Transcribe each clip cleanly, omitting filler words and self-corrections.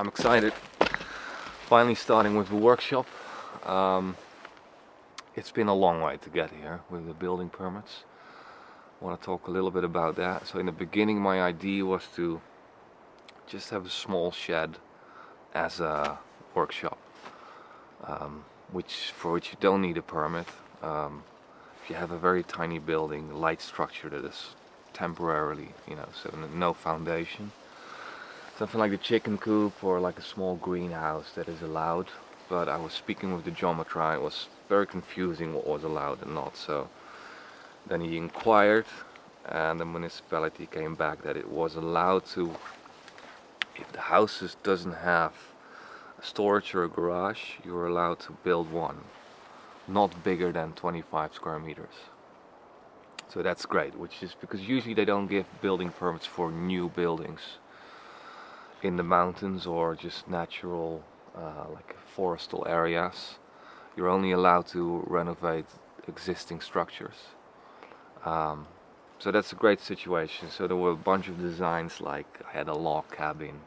I'm excited. Finally starting with the workshop. It's been a long way to get here with the building permits. I want to talk a little bit about that. So in the beginning my idea was to just have a small shed as a workshop, for which you don't need a permit. If you have a very tiny building, light structure that is temporarily, so no foundation. Something like the chicken coop or like a small greenhouse that is allowed. But I was speaking with the geometry, it was very confusing what was allowed and not. So then he inquired and the municipality came back that it was allowed to, if the house doesn't have a storage or a garage, you're allowed to build one, not bigger than 25 square meters. So that's great, which is because usually they don't give building permits for new buildings in the mountains or just natural like forestal areas. You're only allowed to renovate existing structures. So that's a great situation. So there were a bunch of designs, like I had a log cabin,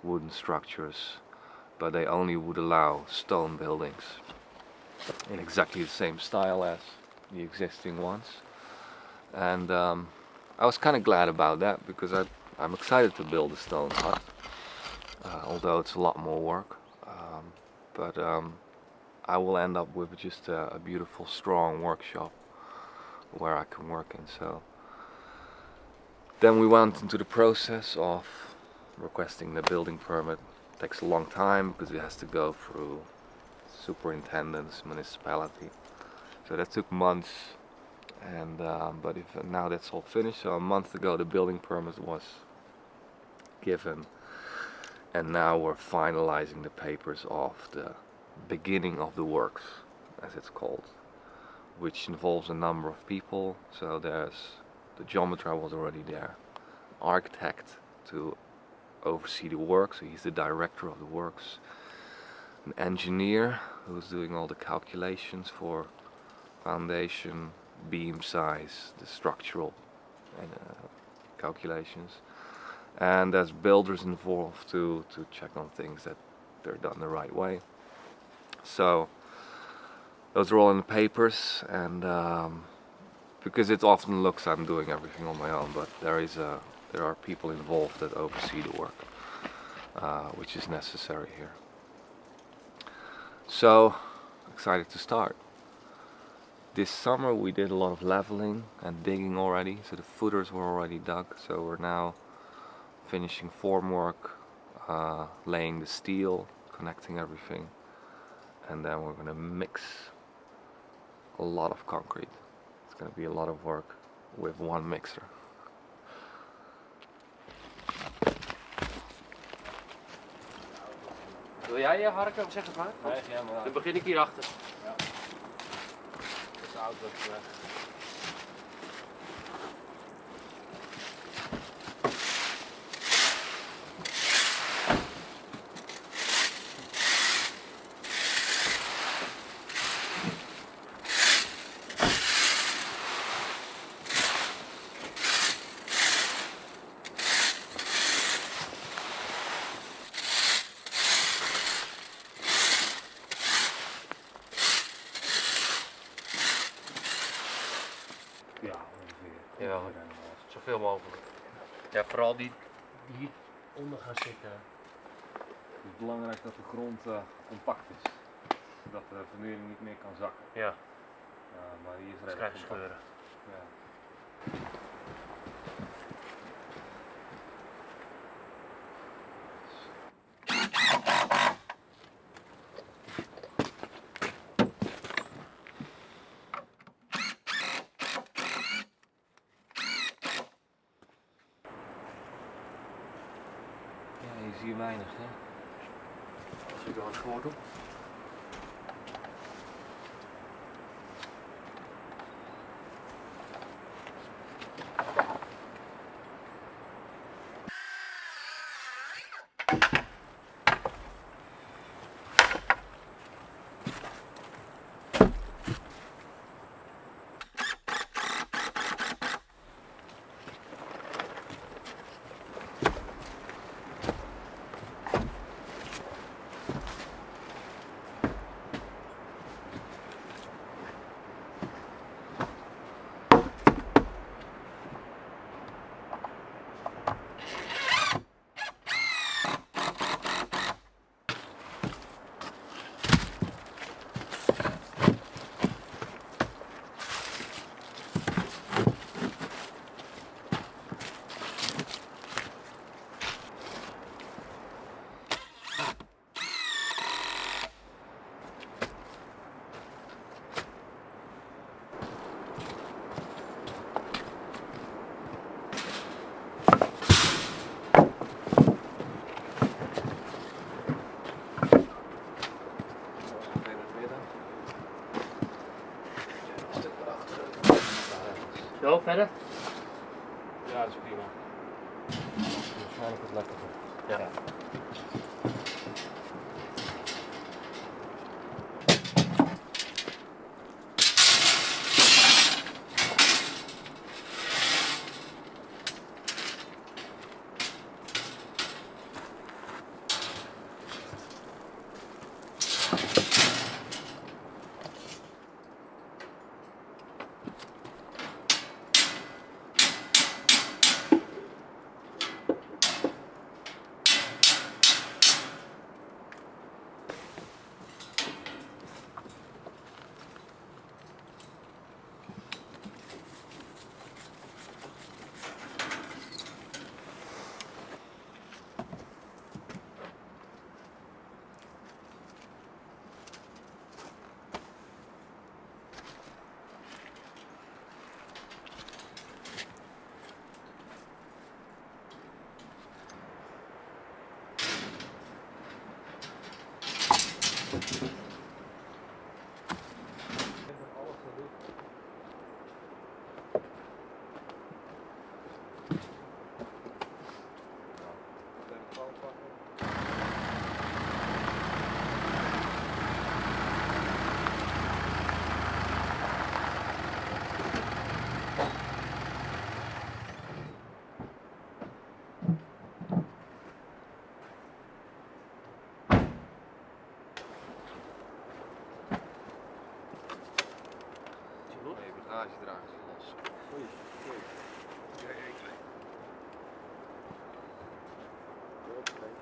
wooden structures, but they only would allow stone buildings in exactly the same style as the existing ones. And I was kind of glad about that because I'm excited to build a stone hut, although it's a lot more work. But I will end up with just a beautiful, strong workshop where I can work in. So then we went into the process of requesting the building permit. It takes a long time because it has to go through superintendents, municipality. So that took months. And but now that's all finished. So a month ago the building permit was given, and now we're finalizing the papers of the beginning of the works, as it's called, which involves a number of people. So there's the geometry was already there, architect to oversee the work, so he's the director of the works, an engineer who's doing all the calculations for foundation, beam size, the structural calculations, and there's builders involved to check on things that they're done the right way. So those are all in the papers, and because it often looks I'm doing everything on my own, but there are people involved that oversee the work, which is necessary here. So excited to start. This summer we did a lot of leveling and digging already, so the footers were already dug. So we're now finishing formwork, laying the steel, connecting everything, and then we're going to mix a lot of concrete. It's going to be a lot of work with one mixer. Wil jij harken of zeg het maar? Nee, ja, maar Dan begin ik hierachter. Ja. Dat is de auto weg. Ja, ongeveer. Ja, zoveel mogelijk. Ja, vooral die hieronder gaan zitten. Het is belangrijk dat de grond compact is, zodat de vernieuwing niet meer kan zakken. Ja, Maar hier is dat krijg je scheuren. Ja. Ja, je ziet weinig, hè? Als ik er wat voor doe. Zo, verder? Ja, dat is prima. Waarschijnlijk het lekkerder. Ja. Nee, bagagedragers los. Oei. Ja, één, twee. Dat is leuk.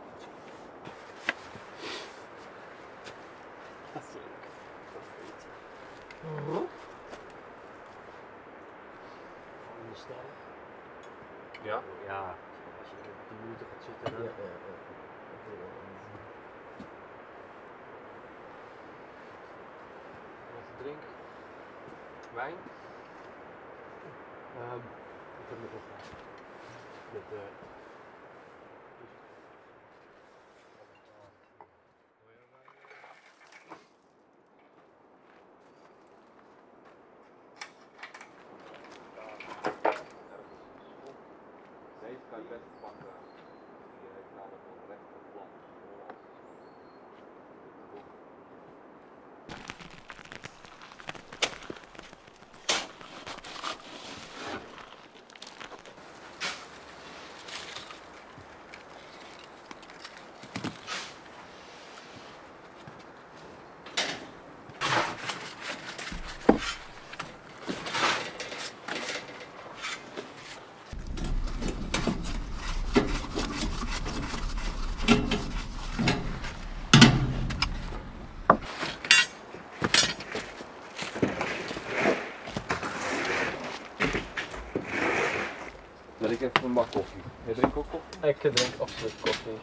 Dat is goed. Gewoon snel. Ja? Ja, als je er 10 minuten gaat zitten dan... Wat te drinken? Wijn? Ik heb nog wat met Deze kan je best pakken. Die heeft namelijk een rechterplan. Zet ik even een bak koffie. Jij drinkt ook koffie? Ik drink absoluut koffie.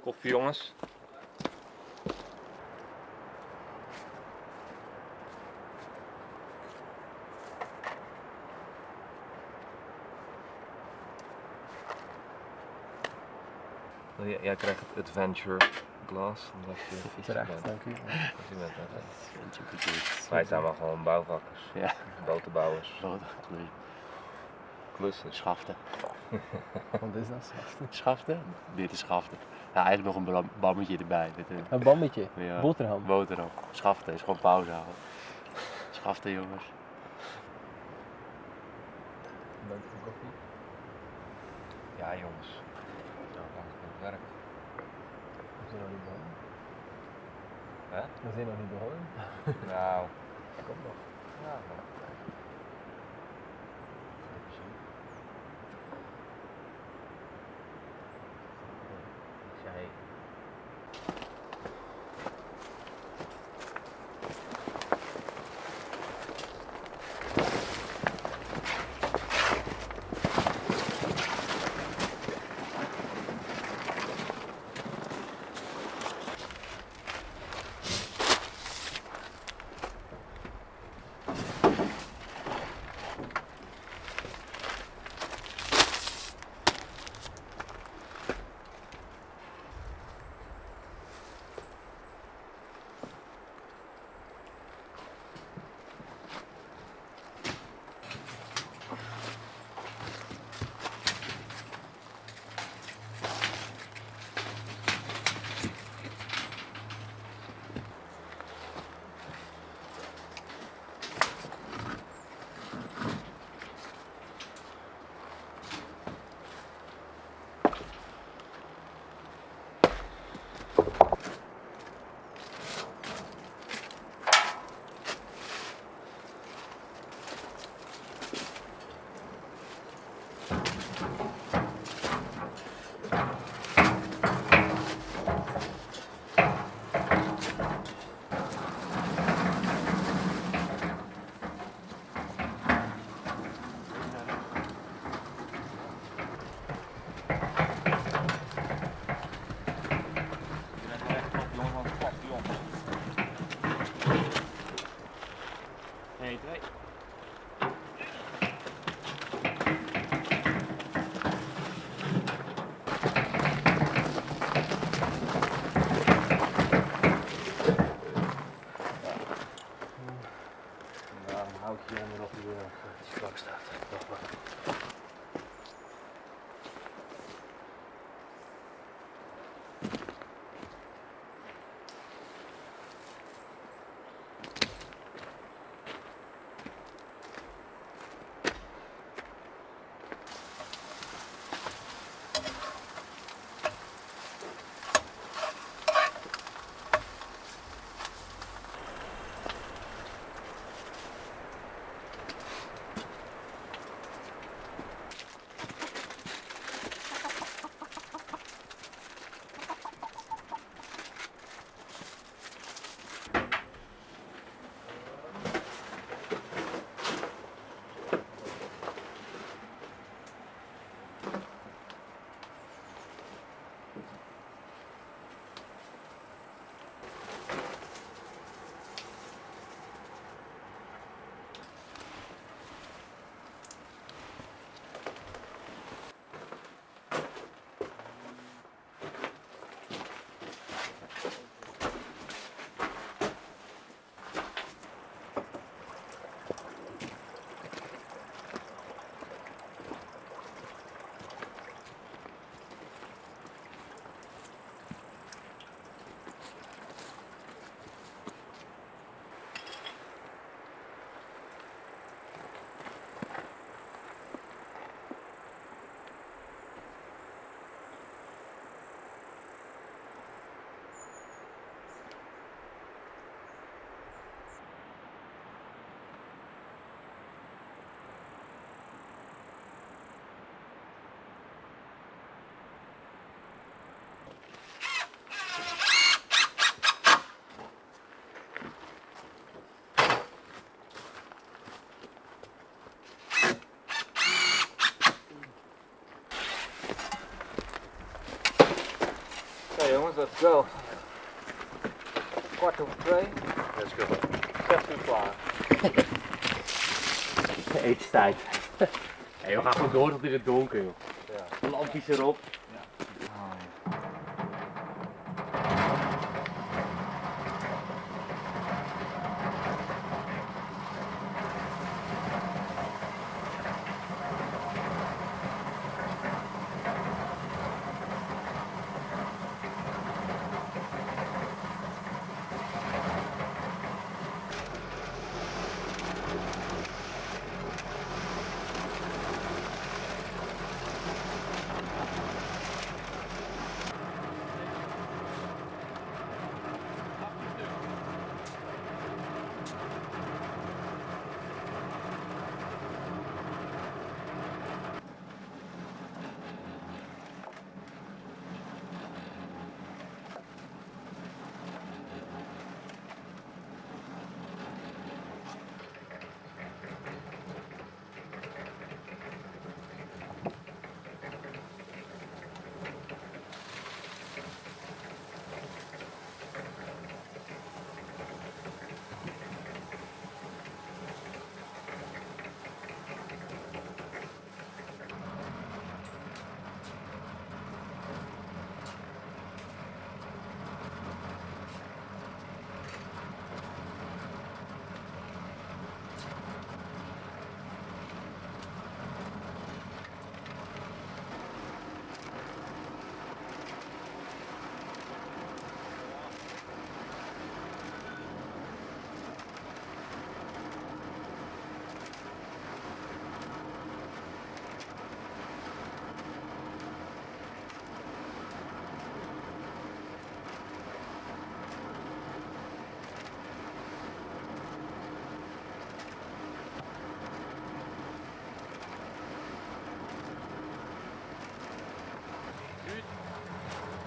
Koffie jongens. Jij krijgt het adventure glas omdat je fietser bent. Dank u. Dus je bent net- Wij zijn wel gewoon bouwvakkers, Ja, boterbouwers, nee. klussers. Schaften. Wat is dat? Schaften? Dit is schaften. Ja, eigenlijk nog een bammetje erbij. Met een Een bammetje, ja, boterham. boterham. Schaften is gewoon pauze houden. Schaften jongens. Dank voor koffie. Ja jongens, zo lang het werk. We zijn nog niet begonnen. Hè? We zijn nog niet begonnen. Nou, Komt nog. ja, maar. let's go. 1:15. Let's go. 6 uur klaar. Eetstijd. Hey, we gaan gewoon door tot in het donker, joh. Ja. Lampjes erop.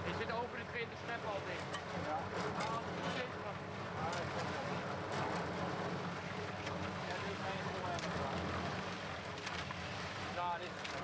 Je zit over de 20 step al dik. Ja. Daar is het.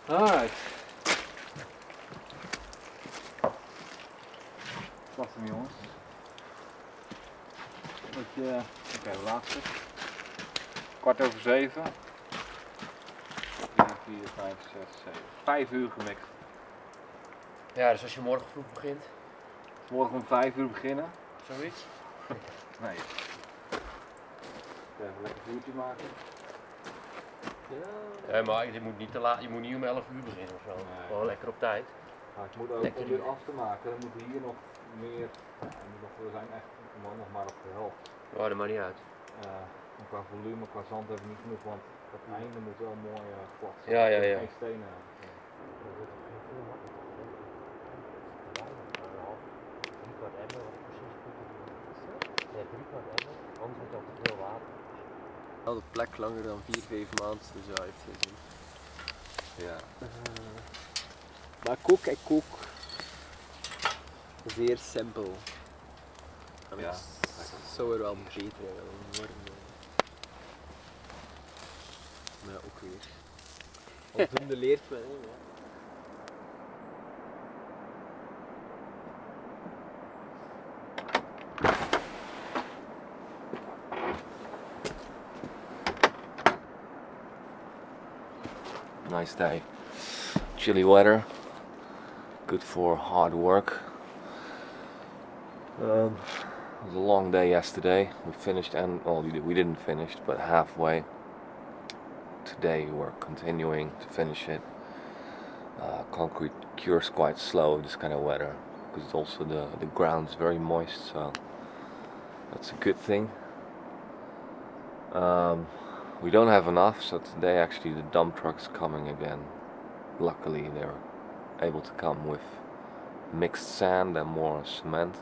Alright. Dat is hem, jongens. Oké, de laatste. 7:15. 3, 4, 5, 6, 7. 5 uur gemixt. Ja, dus als je morgen vroeg begint, Morgen om 5 uur beginnen. zoiets. Nee. Even een lekker vuurtje maken. Ja, maar je moet niet te laat, je moet niet om 11 uur beginnen of zo. Nee. Gewoon lekker op tijd. Maar het moet ook Lekker om dit af te maken, dan moet hier nog meer. We zijn echt nog maar op de helft. Oh, dat maakt niet uit. En qua volume, qua zand hebben we niet genoeg, want Dat die einde moet wel mooi glad zijn. Ja, ja, Er ja. geen stenen aan. Wel de plek langer dan 4-5 maanden zo uitgezien. Ja. Maar ik kook zeer simpel. En Ja, ik zou er wel beter in willen worden. Maar ja, ook weer. Aldoende leert men. Hè, ja. Nice day. Chilly weather. Good for hard work. It was a long day yesterday. We finished, and well, we didn't finish, but halfway. Today we're continuing to finish it. Concrete cures quite slow in this kind of weather because also the ground's very moist, so that's a good thing. We don't have enough, so today actually the dump truck's coming again. Luckily they're able to come with mixed sand and more cement,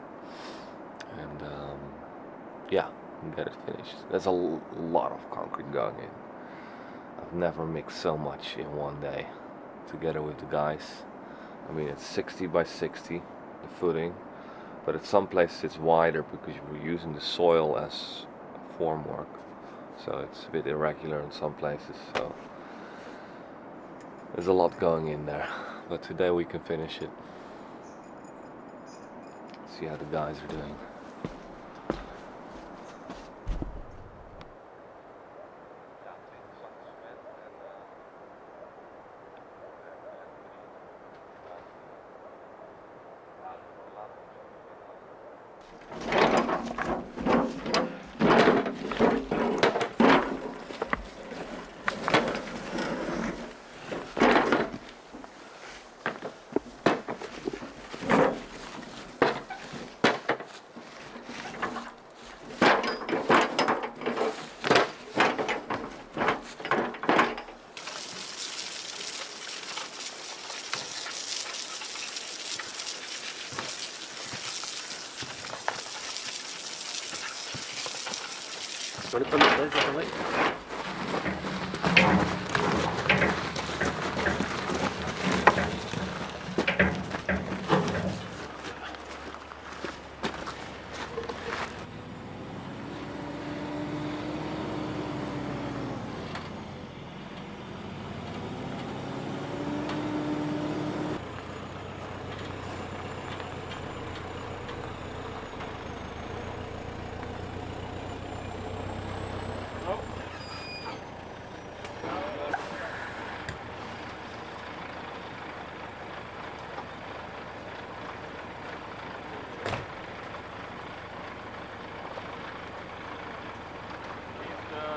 and yeah, we can get it finished. There's a lot of concrete going in. I've never mixed so much in one day together with the guys. I mean, it's 60 by 60, the footing, but at some places it's wider because we're using the soil as formwork, so it's a bit irregular in some places, so there's a lot going in there, but today we can finish it. See how the guys are doing. Maar ik kan het best wel weg.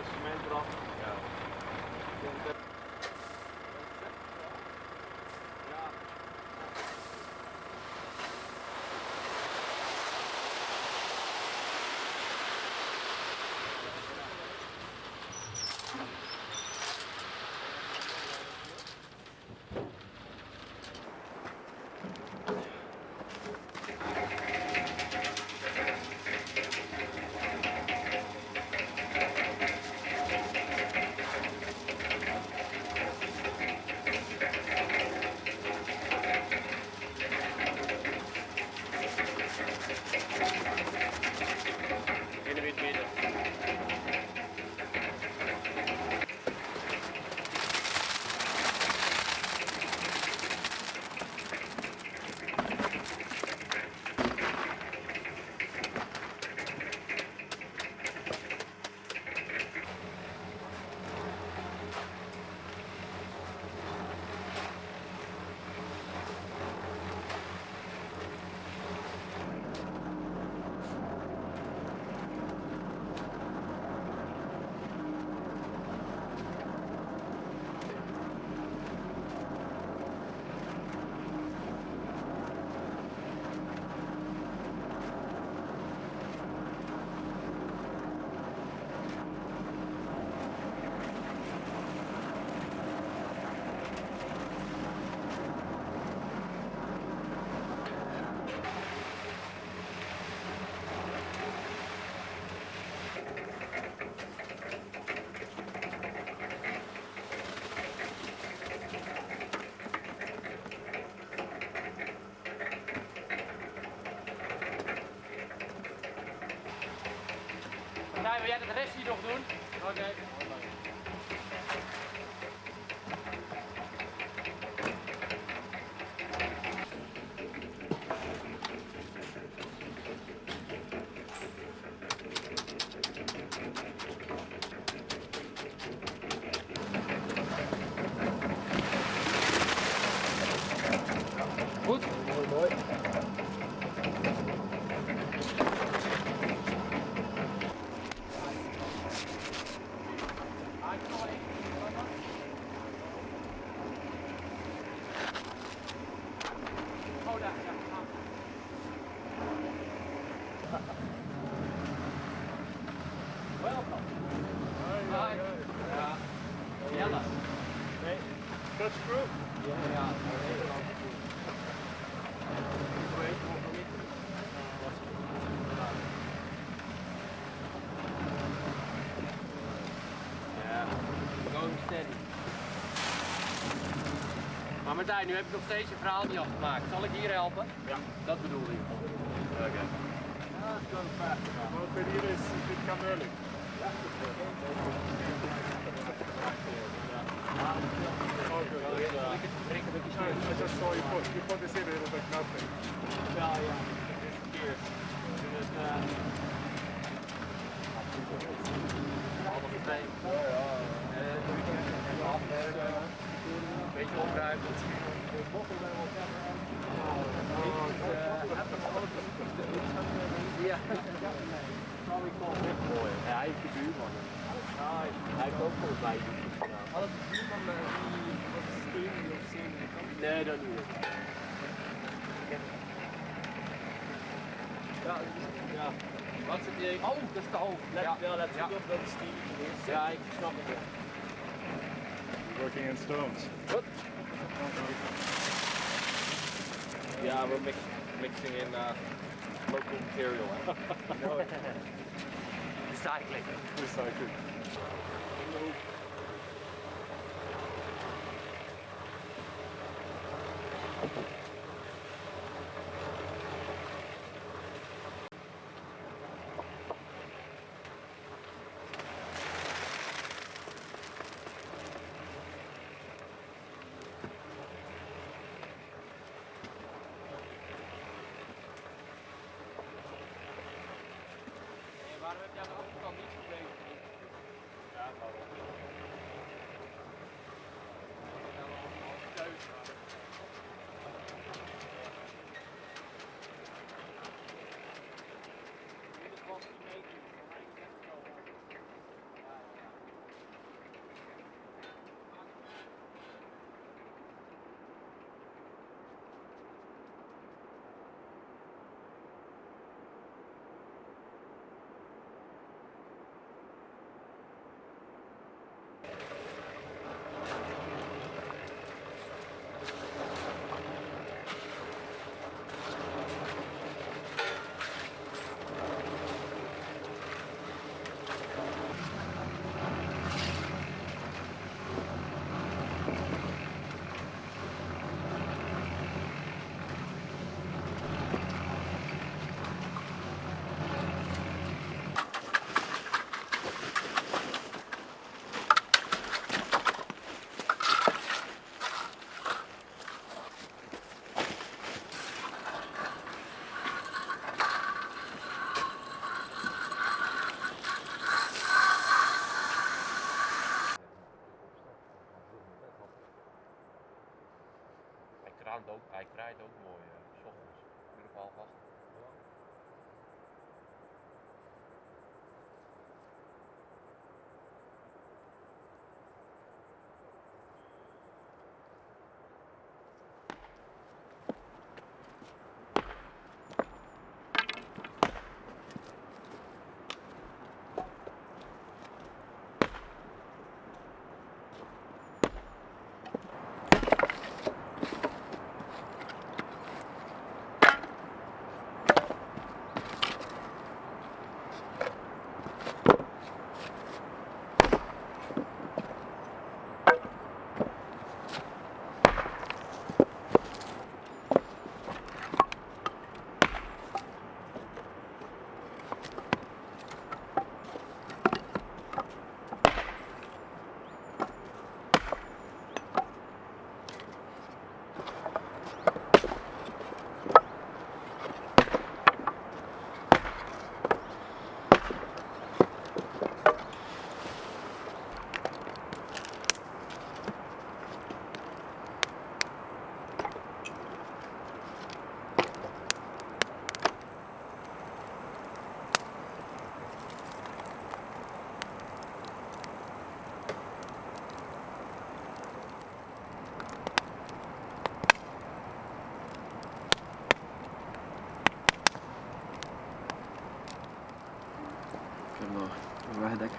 Cement eraf. Ja. doen? Oké. Goed? Mooi, mooi. Oh, daar, ja. Welkom. Hi. Ja. Jelle. Nee, Dutch crew. ja, Nederland. Ja, going steady. Maar Martijn, nu heb je nog steeds je verhaal niet afgemaakt. Zal ik hier helpen? Ja. Dat bedoel ik. Oké. Ja, het kan vaak. Maar bij hier is dit kan moeilijk. Zal ik het drinken met die I just saw you put this in, it was like nothing. Ja, ja. Verkeerd. Dus half twee. Een beetje opruimen. ja. Zou ik wel weggooien. Ja, hij is de buurman. Hij heeft ook volgens mij iets gedaan. Alles de buurman die wat steen die op zee kan. Nee, dat niet. Ja, ja. Wat zit je? Oh, dat is de hoofd. Let, Ja. ja, let Ja. op dat is die geweest. Ja, ik snap het wel. Working in stones. Yeah, we're mixing in local material. Recycling. Recycling. Waarom heb jij de achterkant niet gebleven? Ja, waarom? Hij kraait ook mooi, 's ochtends. Uur of half acht.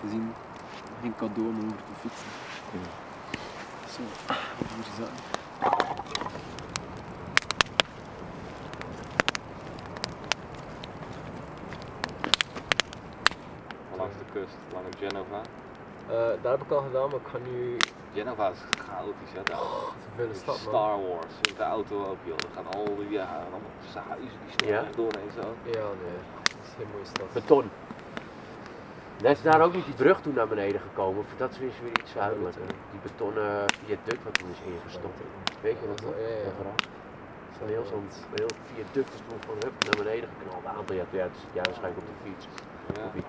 te zien. Geen cadeau om over te fietsen. Zo, hier zaten. Langs de kust, langs Genova. Dat heb ik al gedaan, maar ik ga nu Genova is chaotisch, hè? Daar. veel stad man. Star Wars, in de auto ook, joh. Er gaan al die, ja, allemaal huizen die staan Ja? doorheen zo. Ja, nee, dat is geen mooie stad. Beton. Net is daar ook niet die brug toen naar beneden gekomen, of dat is weer iets zuidelijker. Die betonnen viaduct wat toen is ingestort. Weet je dat nog? Ja, ja. Dat verhaal? Zo'n heel viaduct is toen van hup naar beneden geknald. Een aantal jaar, ja, het is ja, waarschijnlijk op de fiets. Ja. Op die-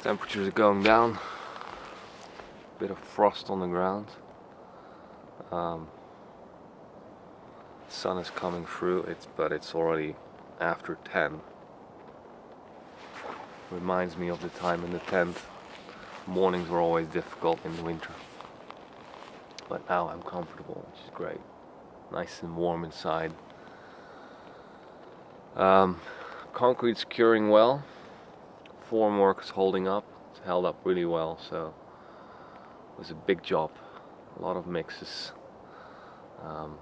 Temperatures are going down. Bit of frost on the ground. Sun is coming through. But it's already after 10. Reminds me of the time in the tent. Mornings were always difficult in the winter. But now I'm comfortable, which is great. Nice and warm inside. Concrete's curing well. Formwork is holding up. It's held up really well, so it was a big job. A lot of mixes. So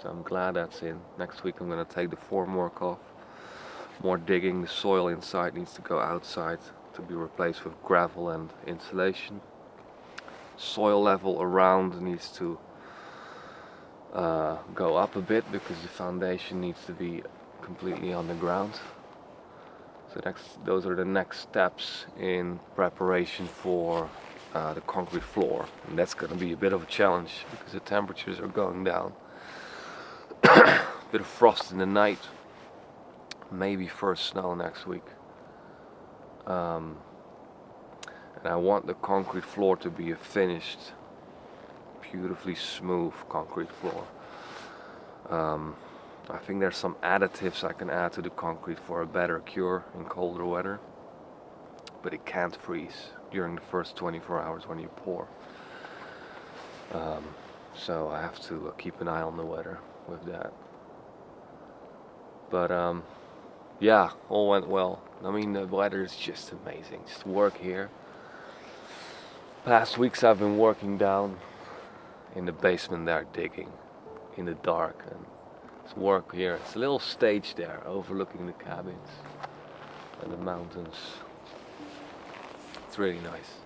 I'm glad that's in. Next week I'm going to take the formwork off. More digging. The soil inside needs to go outside to be replaced with gravel and insulation. Soil level around needs to go up a bit because the foundation needs to be completely on the ground. So those are the next steps in preparation for the concrete floor, and that's going to be a bit of a challenge because the temperatures are going down. Bit of frost in the night, maybe first snow next week. And I want the concrete floor to be a finished, beautifully smooth concrete floor. I think there's some additives I can add to the concrete for a better cure in colder weather, but it can't freeze during the first 24 hours when you pour. So I have to keep an eye on the weather with that. But yeah, all went well. I mean, the weather is just amazing. Just work here. Past weeks I've been working down in the basement there, digging in the dark, and it's work here. It's a little stage there overlooking the cabins and the mountains. It's really nice.